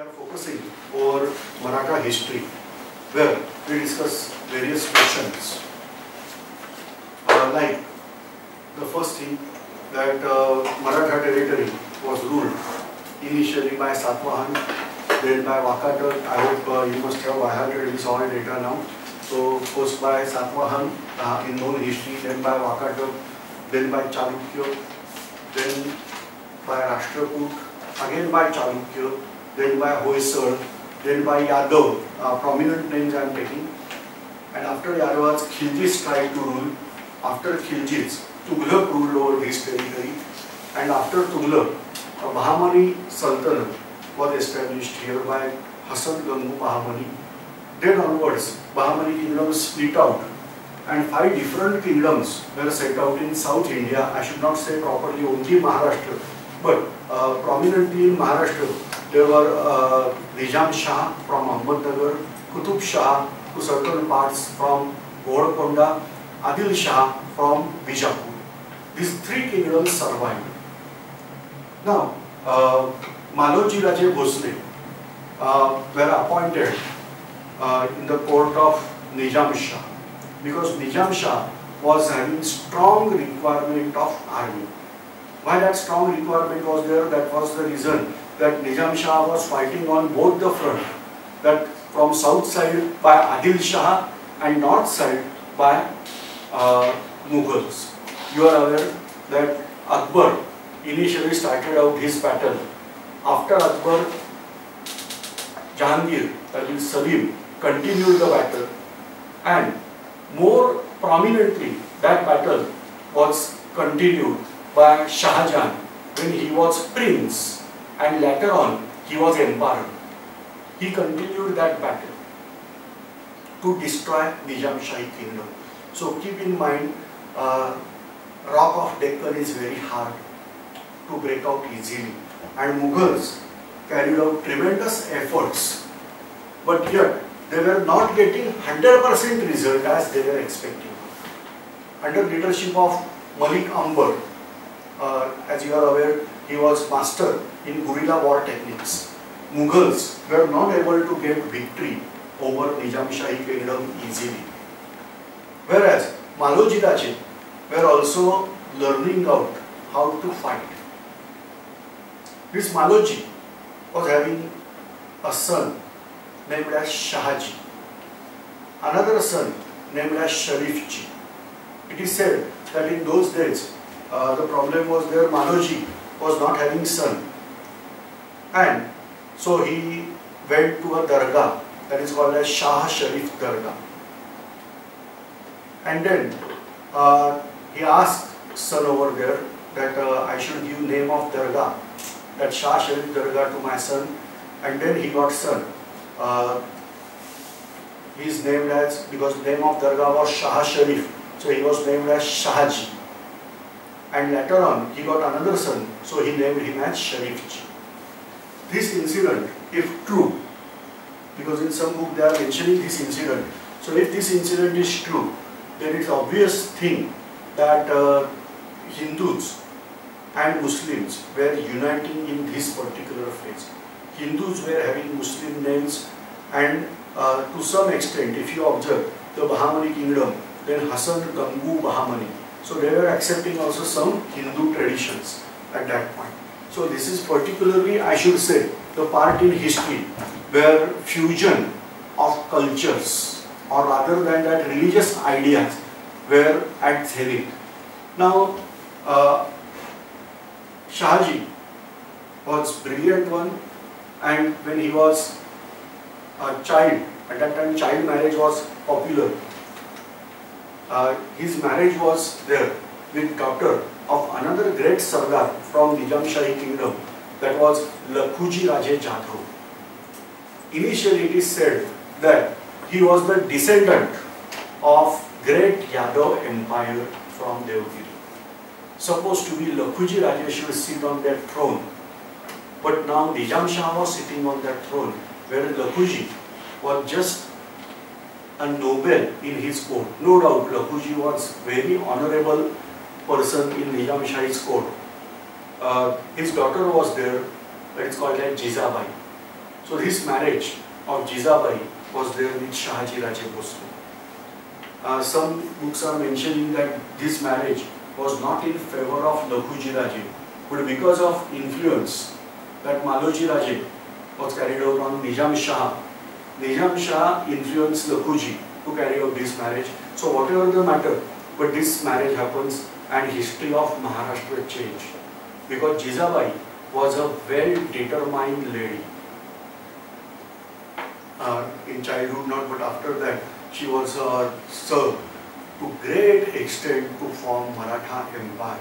are focusing over Maratha history, where we discuss various questions. Like the first thing, that Maratha territory was ruled initially by Satvahan, then by Vakataka. I hope you must have highlighted this all data now. So first by Satvahan in known history, then by Vakataka, then by Chalukya, then by Rashtrakoot, again by Chalukya, then by Hoysal, then by Yadav, prominent names I am taking. And after Yadavas, Khiljis tried to rule. After Khiljis, Tughlaq ruled over this territory. And after Tughlaq, a Bahamani Sultanate was established here by Hasan Gangu Bahamani. Then onwards, Bahamani kingdom split out, and 5 different kingdoms were set out in South India. I should not say properly only Maharashtra, but prominently in Maharashtra there were Nizam Shah from Ahmednagar, Qutub Shah to certain parts from Golconda, Adil Shah from Bijapur. These 3 kingdoms survived. Now, Maloji Raje Bhosle were appointed in the court of Nizam Shah, because Nizam Shah was having strong requirement of army. Why that strong requirement was there? That was the reason that Nizam Shah was fighting on both the front, that from south side by Adil Shah and north side by Mughals. You are aware that Akbar initially started out his battle. After Akbar, Jahangir, that is Salim, continued the battle, and more prominently that battle was continued by Shah Jahan when he was prince and later on he was emperor. He continued that battle to destroy Nizam Shahi kingdom. So keep in mind, Rock of Deccan is very hard to break out easily, and Mughals carried out tremendous efforts, but yet they were not getting 100% result as they were expecting. Under leadership of Malik Ambar, as you are aware, he was master in guerrilla war techniques. Mughals were not able to get victory over Nizam Shahi kingdom easily. Whereas Maloji Raje were also learning out how to fight. This Maloji was having a son named as Shahaji, another son named as Sharifji. It is said that in those days the problem was there, Maloji was not having son, and so he went to a dargah that is called as Shah Sharif Dargah, and then he asked son over there that I should give name of dargah, that Shah Sharif Dargah, to my son, and then he got son. He is named as, because the name of dargah was Shah Sharif, so he was named as Shahaji, and later on he got another son, so he named him as Sharifji. This incident, if true, because in some book they are mentioning this incident, so if this incident is true, then it's obvious thing that Hindus and Muslims were uniting in this particular phase. Hindus were having Muslim names, and to some extent, if you observe the Bahamani kingdom, then Hasan Gangu Bahamani. So they were accepting also some Hindu traditions at that point. So this is particularly, I should say, the part in history where fusion of cultures, or rather than that religious ideas, were at zenith. Now, Shahaji was brilliant one, and when he was a child, at that time child marriage was popular. His marriage was there with daughter of another great Sardar from Nizam Shahi kingdom, that was Lakhuji Raje Jadhav. Initially it is said that he was the descendant of great Yadav empire from Devgiri. Supposed to be Lakhuji Raje should sit on that throne, but now Nizam Shah was sitting on that throne, whereas Lakhuji was just a noble in his court. No doubt Lakhuji was very honorable person in Nizam Shahi's court. His daughter was there, that is called like Jizabai. So this marriage of Jizabai was there with Shahaji Raje Bhosle. Some books are mentioning that this marriage was not in favor of Lakhuji Raje, but because of influence that Maloji Raje was carried out on Nizam Shah. Nizam Shah influenced Lakhuji to carry out this marriage. So whatever the matter, but this marriage happens and history of Maharashtra changed. Because Jizabai was a well-determined lady. In childhood not, but after that she was served to great extent to form Maratha Empire.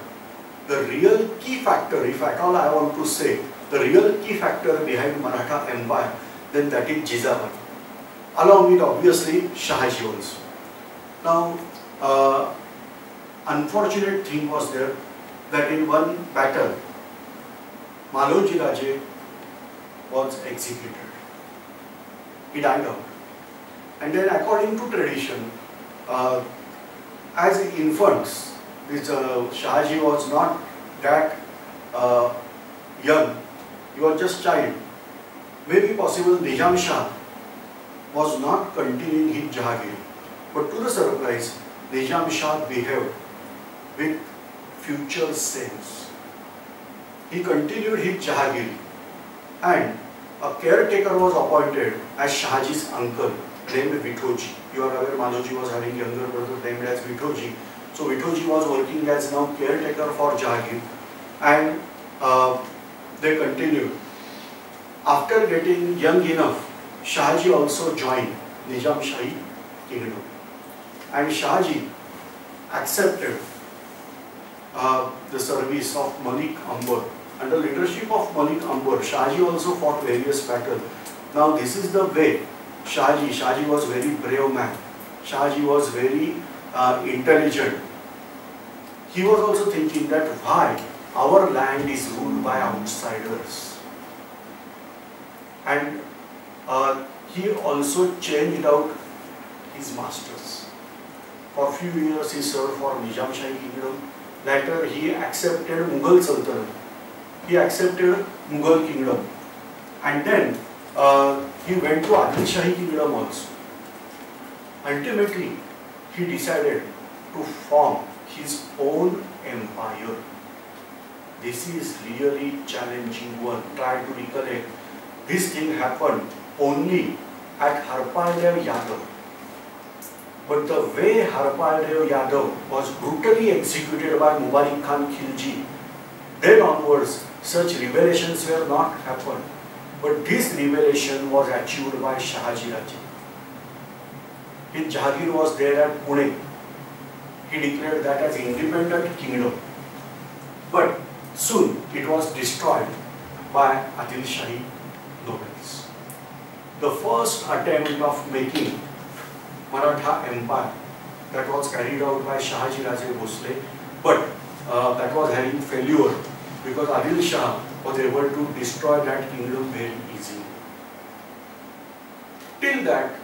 The real key factor, if at all I want to say, the real key factor behind Maratha Empire, then that is Jizabai, along with obviously Shahaji also. Now, unfortunate thing was there that in one battle, Maloji Raje was executed. He died out. And then according to tradition, as infants, this Shahaji was not that young, he was just child. Maybe possible Nizam Shah was not continuing his Jahagiri. But to the surprise, Nizam Shah behaved with future sense. He continued his Jahagiri and a caretaker was appointed as Shahaji's uncle named Vithoji. You are aware Maloji was having younger brother named as Vithoji. So Vithoji was working as now caretaker for Jahagir and they continued. After getting young enough, Shahaji also joined Nizam Shahi kingdom. And Shahaji accepted the service of Malik Ambar. Under leadership of Malik Ambar, Shahaji also fought various battles. Now this is the way Shahaji was very brave man. Shahaji was very intelligent. He was also thinking that why our land is ruled by outsiders. And he also changed out his masters. For a few years he served for Nizam Shahi kingdom. Later he accepted Mughal Sultanate. He accepted Mughal kingdom. And then he went to Adil Shahi kingdom also. Ultimately, he decided to form his own empire. This is really challenging one. Try to recollect. This thing happened only at Harpaldev Yadav. But the way Harpaldev Yadav was brutally executed by Mubarak Khan Khilji, then onwards, such revelations were not happened. But this revelation was achieved by Shahaji Raje. His Jahagir was there at Pune. He declared that as independent kingdom. But soon it was destroyed by Adil Shahi nobles. The first attempt of making Maratha Empire that was carried out by Shahaji Raje Bhosle, but that was having failure because Adil Shah was able to destroy that kingdom very easily. Till that,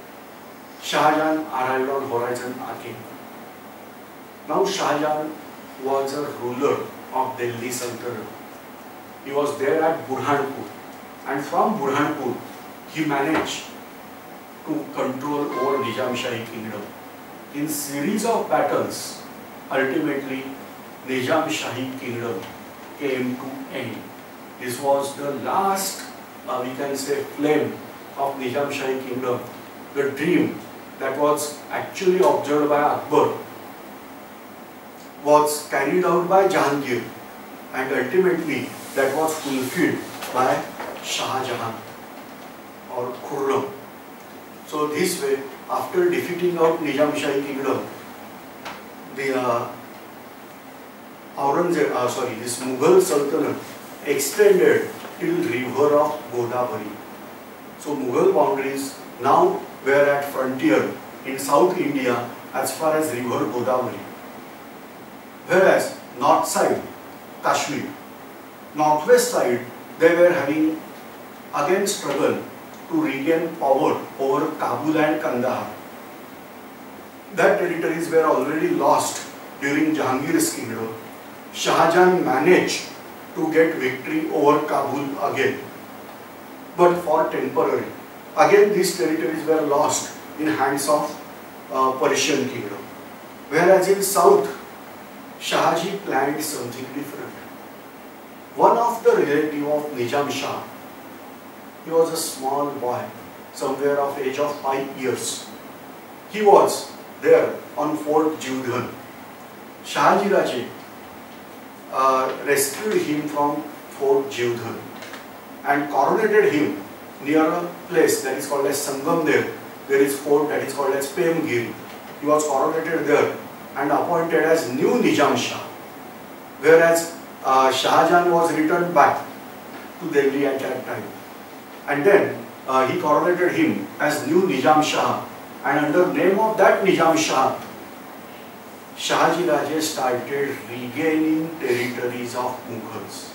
Shah Jahan arrived on horizon again. Now Shah Jahan was a ruler of Delhi Sultanate. He was there at Burhanpur, and from Burhanpur he managed to control over Nizam Shahi kingdom. In series of battles, ultimately Nizam Shahi kingdom came to end. This was the last, we can say, flame of Nizam Shahi kingdom. The dream that was actually observed by Akbar was carried out by Jahangir, and ultimately that was fulfilled by Shah Jahan or Khurram. So this way, after defeating out Nizam Shahi kingdom, the this Mughal Sultanate extended till river of Godavari. So Mughal boundaries now were at frontier in South India as far as river Godavari. Whereas north side, Kashmir, northwest side, they were having again struggle to regain power over Kabul and Kandahar. That territories were already lost during Jahangir's kingdom. Shah Jahan managed to get victory over Kabul again. but for temporary. Again, these territories were lost in hands of Persian kingdom. Whereas in south, Shahaji planned something different. One of the relative of Nizam Shah, he was a small boy, somewhere of age of 5 years. He was there on Fort Judhan. Shahaji Raje rescued him from Fort Judhan and coronated him near a place that is called as Sangamner. There is fort that is called as Premgiri. He was coronated there and appointed as new Nizam Shah. Whereas Shah Jahan was returned back to Delhi at that time. And then he coronated him as new Nizam Shah, and under name of that Nizam Shah, Shahaji Raje started regaining territories of Mughals.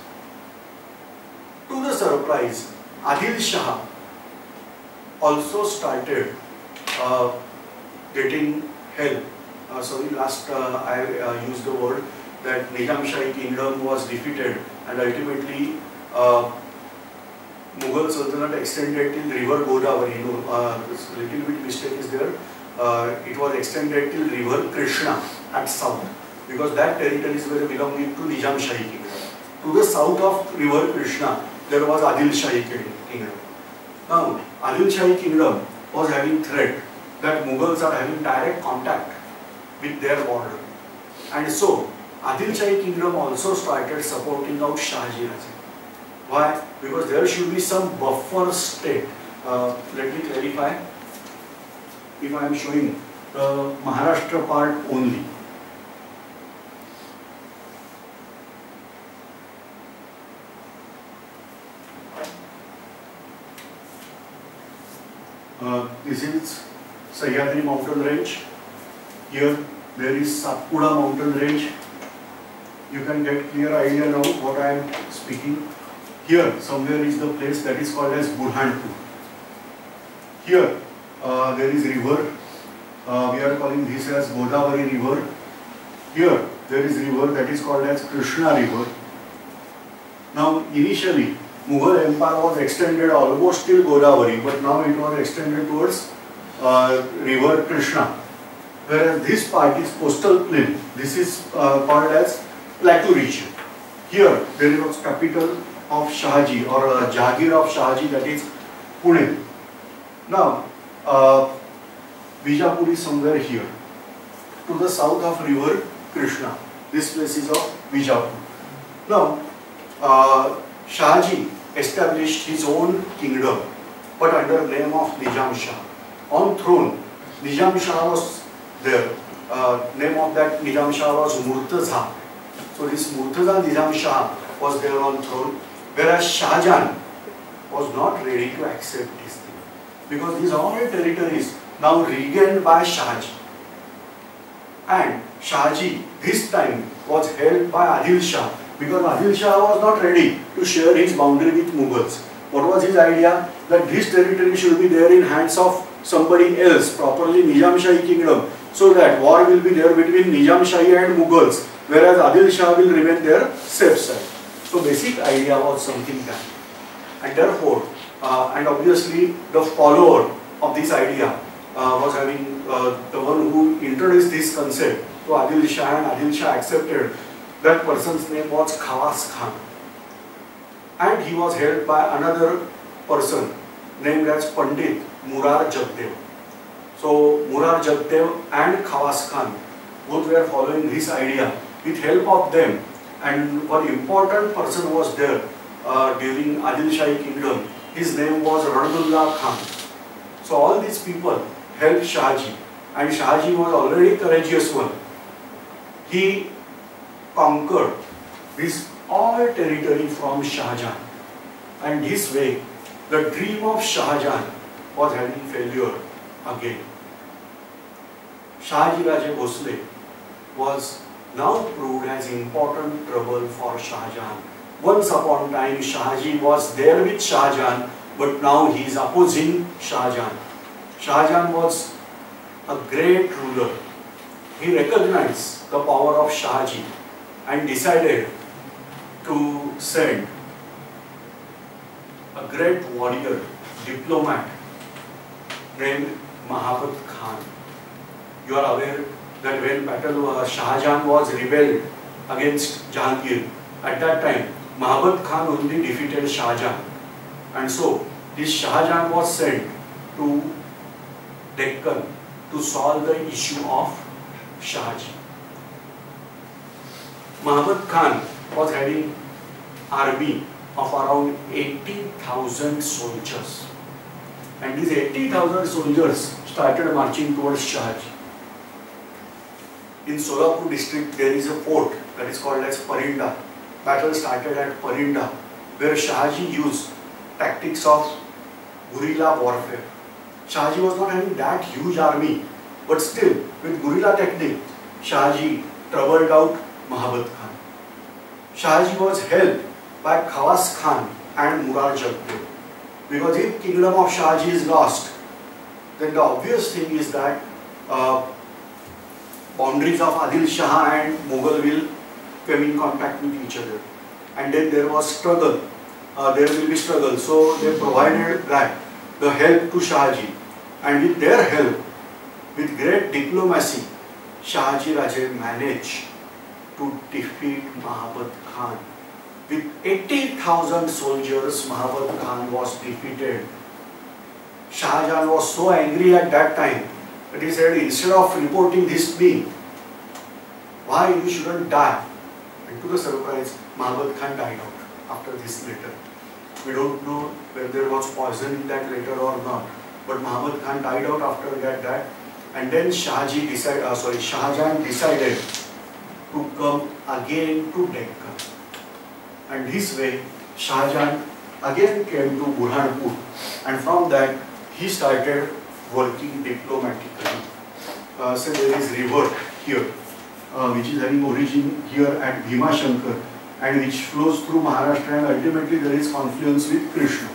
To the surprise, Adil Shah also started getting help. I used the word that Nizam Shahi kingdom was defeated, and ultimately Mughal Sultanate extended till river Godavari. Little bit mistake is there. It was extended till river Krishna at south, because that territories were belonging to Nizam Shahi kingdom. To the south of river Krishna, there was Adil Shahi kingdom. Now, Adil Shahi kingdom was having threat that Mughals are having direct contact with their border, and so Adil Shahi kingdom also started supporting out Shahaji Raje. Why? Because there should be some buffer state. Let me clarify. If I am showing the Maharashtra part only, this is Sahyadri mountain range. Here there is Satpura mountain range. You can get clear idea now what I am speaking. Here somewhere is the place that is called as Burhanpur. Here there is river. We are calling this as Godavari river. Here there is river that is called as Krishna river. Now initially Mughal empire was extended almost till Godavari, but now it was extended towards river Krishna. Whereas this part is coastal plain. This is called as Plateau region. Here there was capital of Shahaji, or Jagir of Shahaji, that is Pune. Now Bijapur is somewhere here, to the south of river Krishna. This place is of Bijapur. Now Shahaji established his own kingdom, but under name of Nizam Shah. On throne, Nizam Shah was there. Name of that Nizam Shah was Murtaza. So this Murtaza Nizam Shah was there on throne, whereas Shah Jahan was not ready to accept this thing, because these all territories now regained by Shahaji. And Shahaji this time was held by Adil Shah, because Adil Shah was not ready to share his boundary with Mughals. What was his idea? That this territory should be there in hands of somebody else, properly Nizam Shahi kingdom, so that war will be there between Nizam Shahi and Mughals, whereas Adil Shah will remain their safe side. So basic idea was something that, and therefore, and obviously the follower of this idea was having the one who introduced this concept to Adil Shah, and Adil Shah accepted. That person's name was Khawas Khan, and he was held by another person named as Pandit Murar Jagdev. So Murar Jagdev and Khawas Khan both were following this idea. With help of them, and one important person was there during Adil Shahi kingdom. His name was Ranullah Khan. So all these people helped Shahaji, and Shahaji was already courageous one. He conquered this all territory from Shah Jahan, and this way the dream of Shah Jahan was having failure again. Shahaji Raje Bhosle was now proved as important trouble for Shah Jahan. Once upon a time Shahaji was there with Shah Jahan, but now he is opposing Shah Jahan. Shah Jahan was a great ruler. He recognized the power of Shahaji and decided to send a great warrior, diplomat named Mahabad Khan. You are aware that when Shah Jahan was rebelled against Jahangir, at that time Mahabad Khan only defeated Shah Jahan, and so this Shah Jahan was sent to Deccan to solve the issue of Shahaji. Mahabad Khan was having army of around 80,000 soldiers, and these 80,000 soldiers started marching towards Shahaji. In Solapur district there is a fort that is called as Parinda. Battle started at Parinda, where Shahaji used tactics of guerrilla warfare. Shahaji was not having that huge army, but still with guerrilla technique, Shahaji troubled out Mahabad Khan. Shahaji was helped by Khawas Khan and Murad Jagdev. Because if kingdom of Shahaji is lost, then the obvious thing is that boundaries of Adil Shah and Mughal will come in contact with each other. And then there was struggle. There will be struggle. So they provided that, the help to Shahaji. And with their help, with great diplomacy, Shahaji Raje managed to defeat Mahabad Khan. With 80,000 soldiers, Mahabad Khan was defeated. Shah Jahan was so angry at that time that he said, instead of reporting this to me, why you shouldn't die? And to the surprise, Mahabad Khan died out after this letter. We don't know whether there was poison in that letter or not, but Mahabad Khan died out after that. And then Shah Jahan decided to come again to Deccan. And this way, Shah Jahan again came to Burhanpur, and from that he started working diplomatically. So there is river here, which is having origin here at Bhima Shankar, and which flows through Maharashtra, and ultimately there is confluence with Krishna.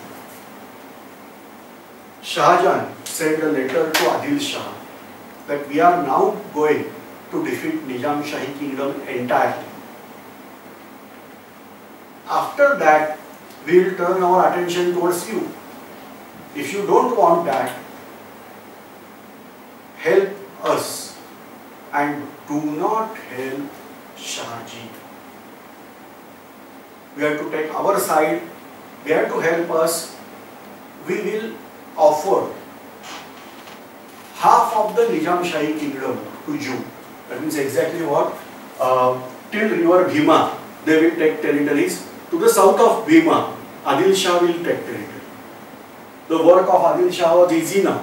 Shah Jahan sent a letter to Adil Shah that we are now going to defeat Nizam Shahi kingdom entirely. After that, we will turn our attention towards you. If you don't want that, help us and do not help Shahaji. We have to take our side, we have to help us. We will offer half of the Nizam Shahi kingdom to you. That means exactly what? Till river Bhima, they will take territories. To the south of Bhima, Adil Shah will take territory. The work of Adil Shah was easy now.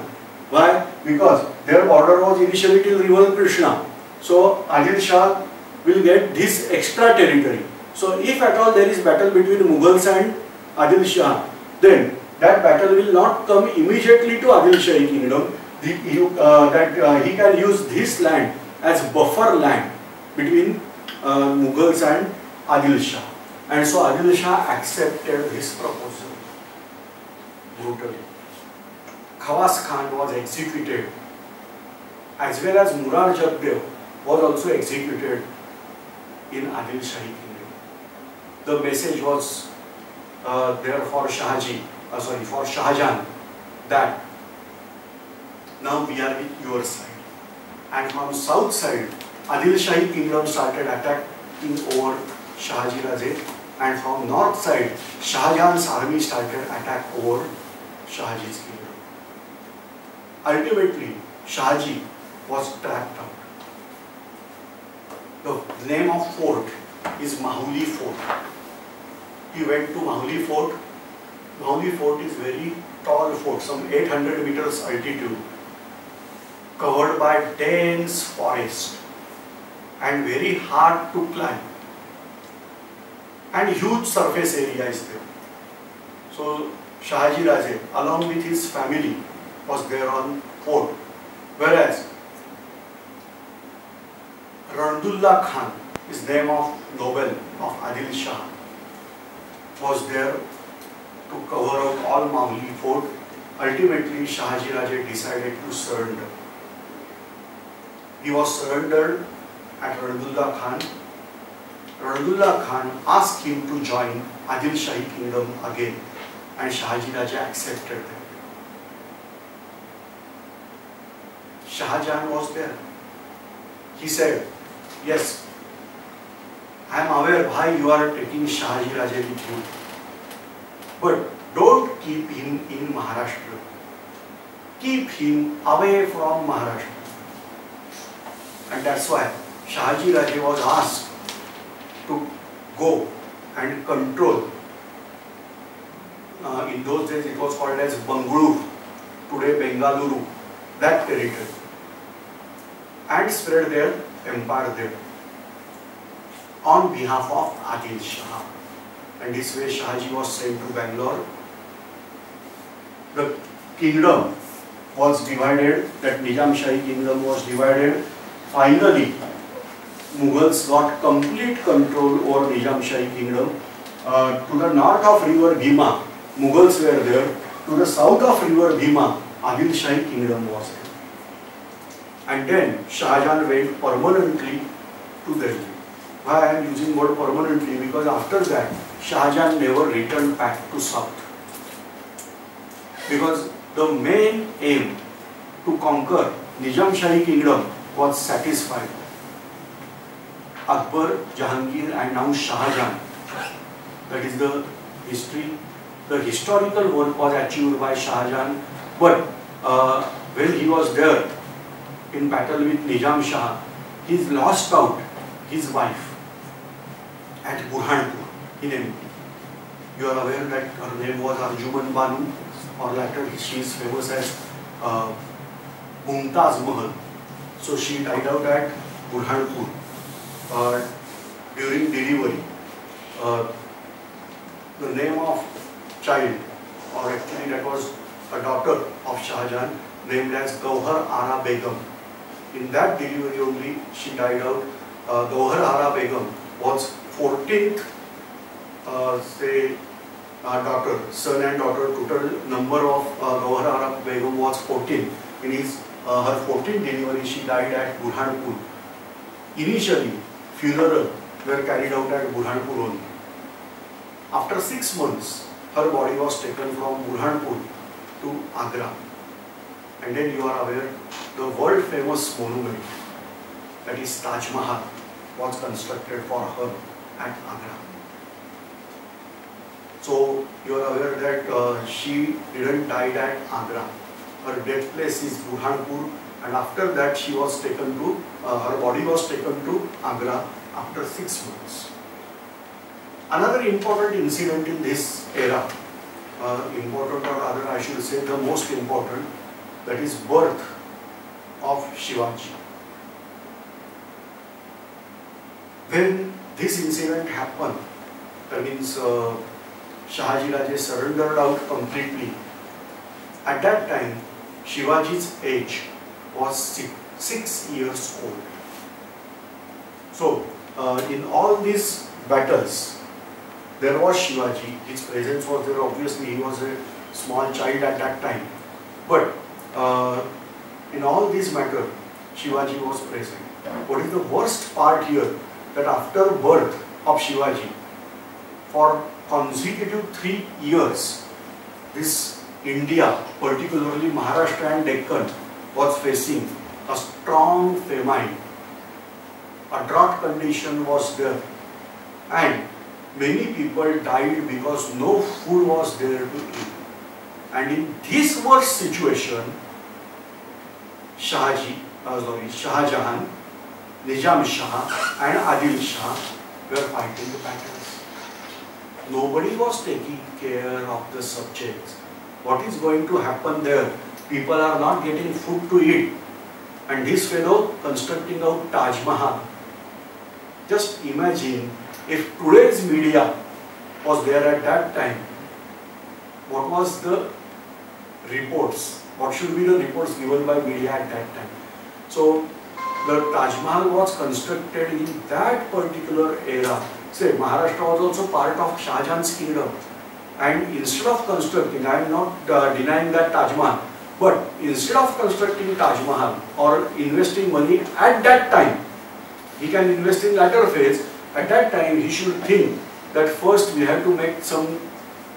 Why? Because their border was initially till river Krishna. So Adil Shah will get this extra territory. So if at all there is battle between Mughals and Adil Shah, then that battle will not come immediately to Adil Shahi kingdom. He can use this land as buffer land between Mughals and Adil Shah. And so Adil Shah accepted his proposal brutally. Khawas Khan was executed, as well as Murad Jagdev was also executed in Adil Shahi kingdom. The message was there for for Shah Jahan, that now we are with your side. And from south side, Adil Shahi kingdom started attacking over Shahaji Raje, and from north side, Shah Jahan's army started attack over Shahaji's kingdom. Ultimately, Shahaji was trapped out. The name of fort is Mahuli Fort. He went to Mahuli Fort. Mahuli Fort is very tall fort, some 800 meters altitude, covered by dense forest and very hard to climb. And huge surface area is there. So Shahaji Raje, along with his family, was there on fort. Whereas Ranadullah Khan, is name of noble of Adil Shah, was there to cover out all Mahuli fort. Ultimately, Shahaji Raje decided to surrender. He was surrendered at Ranadullah Khan. Ranadullah Khan asked him to join Adil Shahi kingdom again. and Shahaji Raja accepted that. Shah Jahan was there. He said, yes, I am aware why you are taking Shahaji Raja with you, but don't keep him in Maharashtra. Keep him away from Maharashtra. And that's why Shahaji Raja was asked to go and control. In those days it was called as Bangalore, today Bengaluru, that territory, and spread their empire there on behalf of Adil Shah. And this way Shahaji was sent to Bangalore. The kingdom was divided, that Nizam Shahi kingdom was divided. Finally, Mughals got complete control over Nizam Shahi kingdom. To the north of river Bhima, Mughals were there. To the south of river Bhima, Adil Shahi kingdom was there. And then Shah Jahan went permanently to Delhi. Why I am using word permanently? Because after that, Shah Jahan never returned back to south. Because the main aim to conquer Nizam Shahi kingdom was satisfied. Akbar, Jahangir and now Shah Jahan. That is the history. The historical work was achieved by Shah Jahan. But when he was there in battle with Nizam Shah, he lost out his wife at Burhanpur in MP. You are aware that her name was Arjuman Banu, or later she is famous as Mumtaz Mahal. So she died out at Burhanpur during delivery. The name of child, or actually that was a daughter of Shah Jahan, named as Gauhar Ara Begum. In that delivery only she died out. Gauhar Ara Begum was 14th daughter, son and daughter. Total number of Gauhar Ara Begum was 14. In her 14th delivery she died at Burhanpur. Initially funeral were carried out at Burhanpur only. After 6 months her body was taken from Burhanpur to Agra. And then you are aware, the world famous monument, that is Taj Mahal, was constructed for her at Agra. So you are aware that she didn't die at Agra. Her death place is Burhanpur, and after that she was taken to, her body was taken to Agra after 6 months. Another important incident in this era, important or rather I should say the most important, that is birth of Shivaji. When this incident happened, that means Shahaji Raja surrendered out completely. At that time, Shivaji's age was 6 years old. So, in all these battles, there was Shivaji. His presence was there. Obviously, he was a small child at that time. But in all these matters, Shivaji was present. What is the worst part here? That after birth of Shivaji, for consecutive 3 years, this India, particularly Maharashtra and Deccan, was facing a strong famine. A drought condition was there, and many people died because no food was there to eat. And in this worst situation, Shah Jahan, Nizam Shah and Adil Shah were fighting the battles. Nobody was taking care of the subjects. What is going to happen there? People are not getting food to eat. And this fellow constructing out Taj Mahal. Just imagine if today's media was there at that time, what was the reports? What should be the reports given by media at that time? So, the Taj Mahal was constructed in that particular era. Say, Maharashtra was also part of Shah Jahan's kingdom. And instead of constructing, I am not denying that Taj Mahal, but instead of constructing Taj Mahal or investing money at that time, he can invest in later phase. At that time, he should think that first we have to make some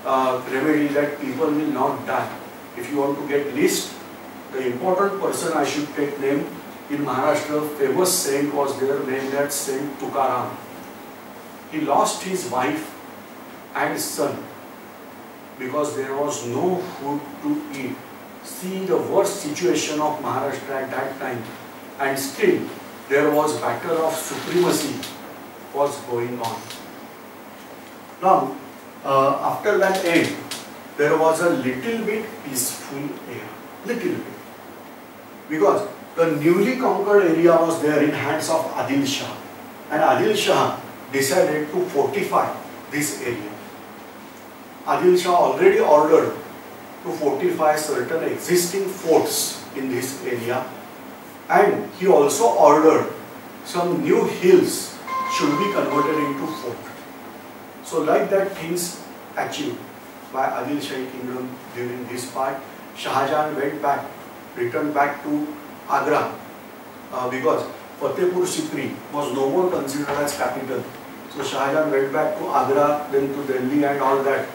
remedy that people will not die. If you want to get list, the important person I should take name in Maharashtra, famous saint was there named as Saint Tukaram. He lost his wife and son because there was no food to eat. See the worst situation of Maharashtra at that time, and still there was battle of supremacy was going on. Now, after that end, there was a little bit peaceful air, little bit, because the newly conquered area was there in hands of Adil Shah, and Adil Shah decided to fortify this area. Adil Shah already ordered to fortify certain existing forts in this area, and he also ordered some new hills should be converted into fort. So like that things achieved by Adil Shahi kingdom during this part. Shah Jahan went back, returned back to Agra because Fatehpur Sikri was no more considered as capital. So Shah Jahan went back to Agra, then to Delhi and all that.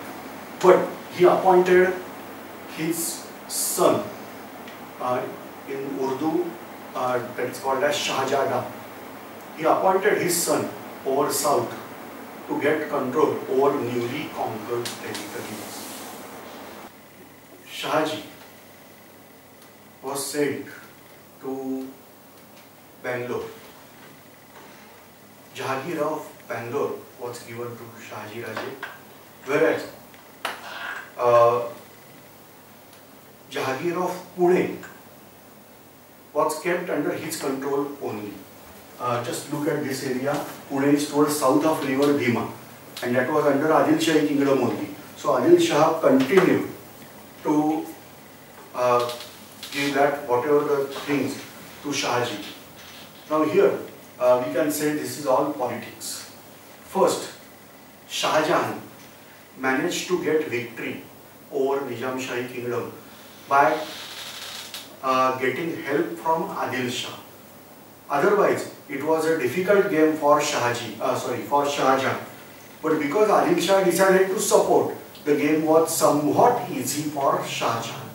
But he appointed his son, in Urdu that is called as Shahzada. He appointed his son over south to get control over newly conquered territories. Shahji was sent to Bangalore. Jahangir of Bangalore was given to Shahji Raje, whereas Jahangir of Pune was kept under his control only. Just look at this area. Pune is towards south of river Bhima, and that was under Adil Shahi kingdom only. So Adil Shah continued to give that whatever the things to Shahji. Now here we can say this is all politics. First, Shah Jahan managed to get victory over Nizam Shahi kingdom by getting help from Adil Shah. Otherwise, it was a difficult game for Shah Jahan. But because Adil Shah decided to support, the game was somewhat easy for Shah Jahan.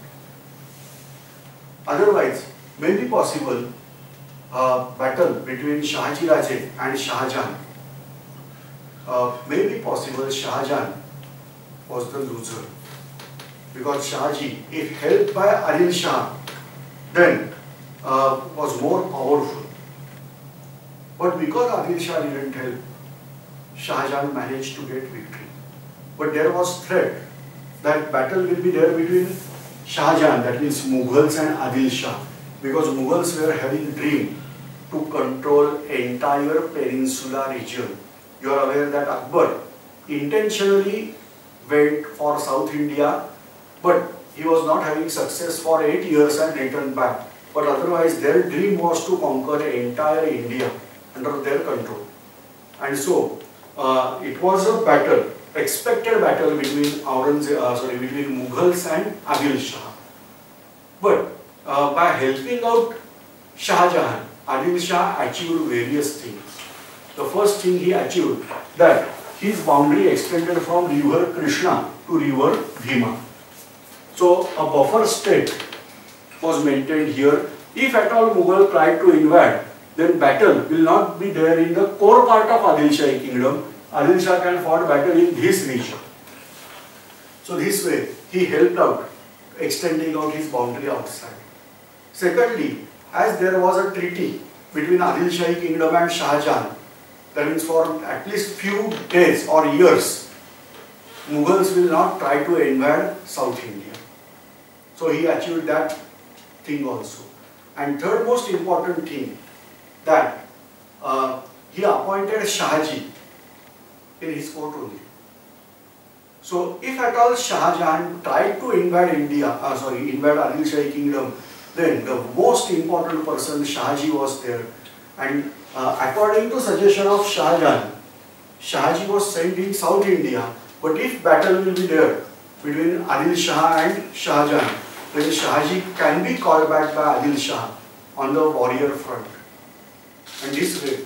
Otherwise, may be possible battle between Shahaji Raje and Shah Jahan. May be possible Shah Jahan was the loser, because Shahji, if helped by Adil Shah, then was more powerful. But because Adil Shah didn't help, Shah Jahan managed to get victory. But there was threat that battle will be there between Shah Jahan, that means Mughals, and Adil Shah, because Mughals were having dream to control entire peninsula region. You are aware that Akbar intentionally went for South India, but he was not having success for 8 years and returned back. But otherwise their dream was to conquer entire India under their control. And so it was a battle, expected battle between between Mughals and Adil Shah. But by helping out Shah Jahan, Adil Shah achieved various things. The first thing he achieved, that his boundary extended from river Krishna to river Bhima. So a buffer state was maintained here. If at all Mughal tried to invade, then battle will not be there in the core part of Adil Shahi kingdom. Adil Shah can fight battle in this region. So this way he helped out, extending out his boundary outside. Secondly, as there was a treaty between Adil Shahi kingdom and Shah Jahan, that means for at least few days or years, Mughals will not try to invade South India. So he achieved that thing also. And third most important thing, that he appointed Shahji in his court only. So if at all Shah Jahan tried to invade invade Adil Shahi kingdom, then the most important person, Shahji, was there. And according to suggestion of Shah Jahan, Shahji was sent in South India. But if battle will be there between Adil Shah and Shah Jahan, then Shahji can be called back by Adil Shah on the warrior front. And this way,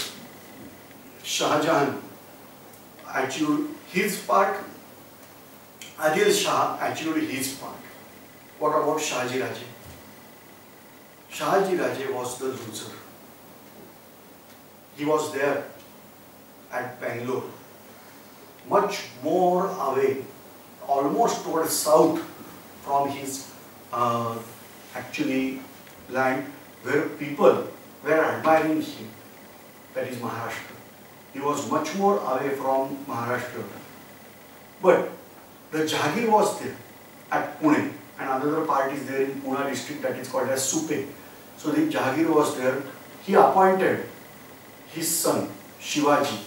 Shah Jahan achieved his part, Adil Shah actually his part. What about Shahaji Raje? Shahaji Raje was the loser. He was there at Bangalore, much more away, almost towards south from his actually land where people were admiring him, that is Maharashtra. He was much more away from Maharashtra. But the Jagir was there at Pune, and another part is there in Pune district that is called as Supe. So the Jagir was there. He appointed his son Shivaji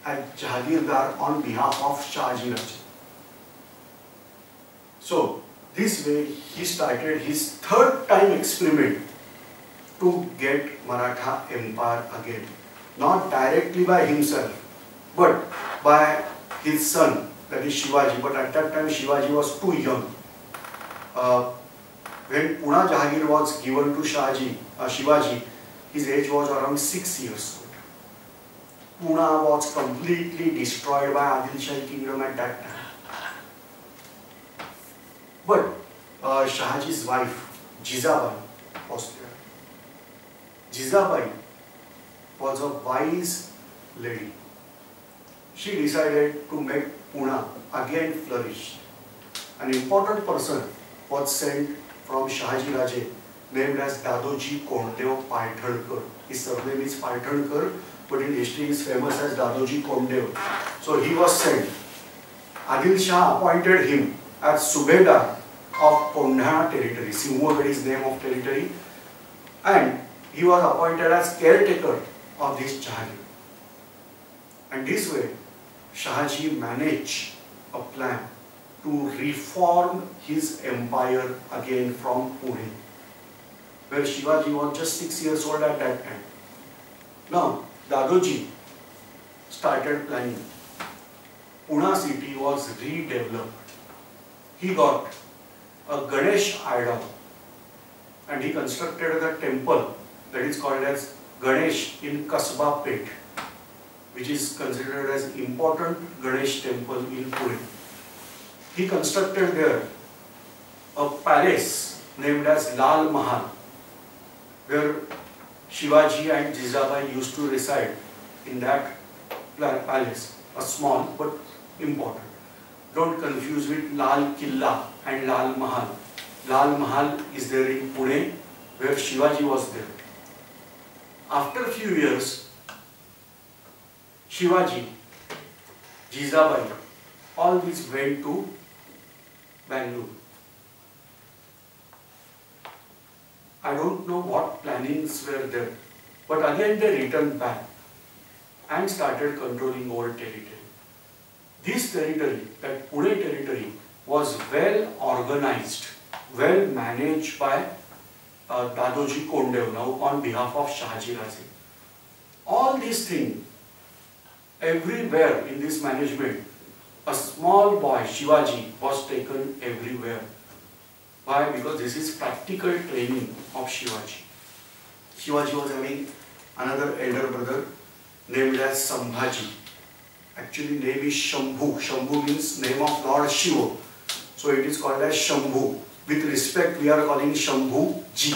as Jagirdar on behalf of Shahaji Raje. So this way he started his third time experiment to get Maratha Empire again. Not directly by himself, but by his son, that is Shivaji. But at that time Shivaji was too young. When Pune Jahagir was given to Shivaji, his age was around 6 years old. Pune was completely destroyed by Adil Shahi kingdom at that time. But Shahaji's wife, Jizabai, was there. Jizabai was a wise lady. She decided to make Pune again flourish. An important person was sent from Shahaji Raje named as Dadoji Kondev Paithankar. His surname is Paithankar, but in history he is famous as Dadoji Kondev. So he was sent. Adil Shah appointed him as Subedar of Pondhana territory. Simhagad is name of territory. And he was appointed as caretaker of this Jahagir. And this way, Shahaji managed a plan to reform his empire again from Pune, where Shivaji was just 6 years old at that time. Now, Dadoji started planning. Pune city was redeveloped. He got a Ganesh idol and he constructed the temple that is called as Ganesh in Kasba Pet, which is considered as important Ganesh temple in Pune. He constructed there a palace named as Lal Mahal, where Shivaji and Jizabai used to reside in that palace, a small but important. Don't confuse with Lal Killa and Lal Mahal. Lal Mahal is there in Pune, where Shivaji was there. After a few years, Shivaji, Jizabai, all these went to Bangalore. I don't know what plannings were there, but again they returned back and started controlling over territory. This territory, that Pune territory, was well organized, well managed by Dadoji Kondev now on behalf of Shahaji Raje. All these things, everywhere in this management, a small boy, Shivaji, was taken everywhere. Why? Because this is practical training of Shivaji. Shivaji was having another elder brother named as Sambhaji. Actually name is Shambhu. Shambhu means name of Lord Shiva. So it is called as Shambhu. With respect we are calling Shambhu Ji.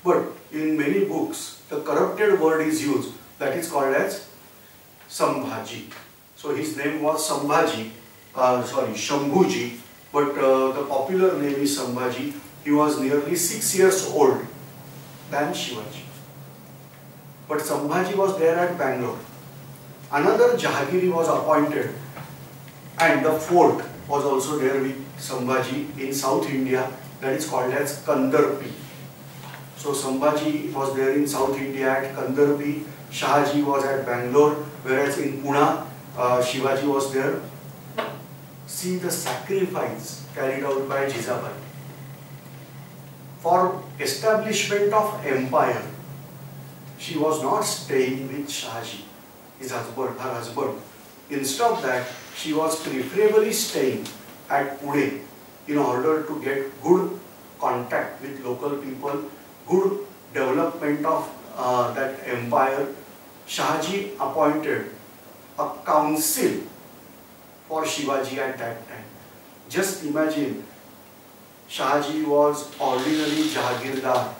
But in many books the corrupted word is used, that is called as Sambhaji. So his name was Shambhuji, but the popular name is Sambhaji. He was nearly 6 years old than Shivaji. But Sambhaji was there at Bangalore. Another Jahagiri was appointed and the fort was also there with Sambhaji in South India, that is called as Kandarpi. So Sambhaji was there in South India at Kandarpi, Shahaji was at Bangalore, whereas in Pune, Shivaji was there. See the sacrifice carried out by Jizabai. For establishment of empire, she was not staying with Shahaji, her husband. Instead of that, she was preferably staying at Pune in order to get good contact with local people, good development of that empire. Shahaji appointed a council for Shivaji at that time. Just imagine, Shahaji was ordinary Jahagirdar.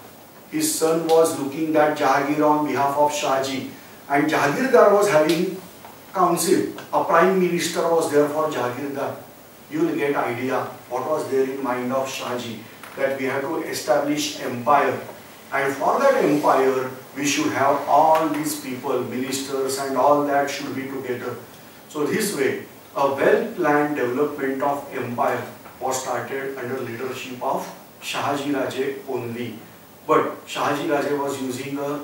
His son was looking that Jahagir on behalf of Shahaji, and Jahagirdar was having council. A prime minister was there for Jahagirdar. You will get idea what was there in mind of Shahaji, that we have to establish empire, and for that empire we should have all these people, ministers and all that should be together. So this way, a well-planned development of empire was started under leadership of Shahaji Raje only. But Shahaji Raje was using a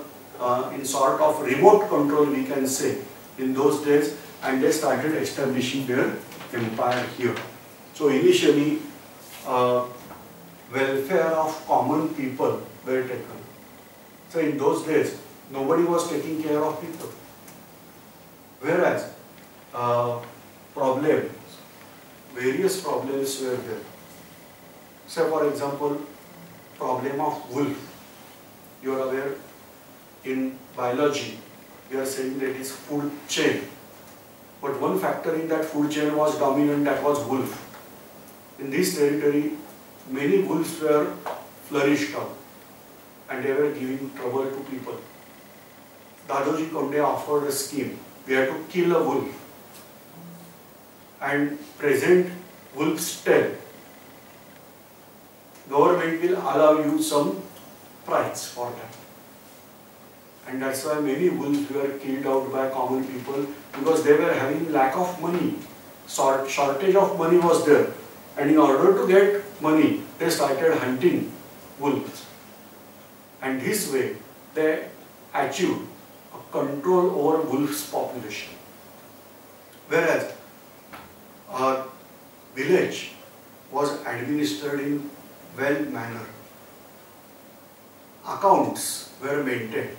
in sort of remote control, we can say, in those days, and they started establishing their empire here. So initially, welfare of common people were taken. So in those days, nobody was taking care of people. Whereas, various problems were there. Say for example, problem of wolf. You are aware, in biology, we are saying that it is food chain. But one factor in that food chain was dominant, that was wolf. In this territory, many wolves were flourished up and they were giving trouble to people. Dadoji Konde offered a scheme. We had to kill a wolf and present wolf's tail. Government will allow you some price for that. And that's why many wolves were killed out by common people, because they were having lack of money. Shortage of money was there. And in order to get money, they started hunting wolves. And this way, they achieved a control over wolves' population. Whereas, our village was administered in well manner. Accounts were maintained.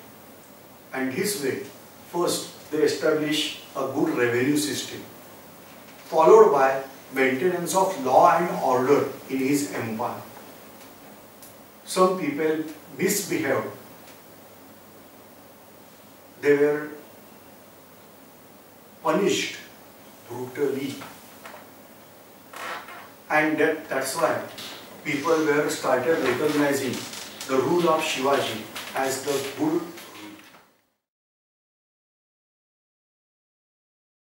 And this way, first they established a good revenue system, followed by maintenance of law and order in his empire. Some people misbehaved. They were punished brutally. And that's why people were started recognizing the rule of Shivaji as the good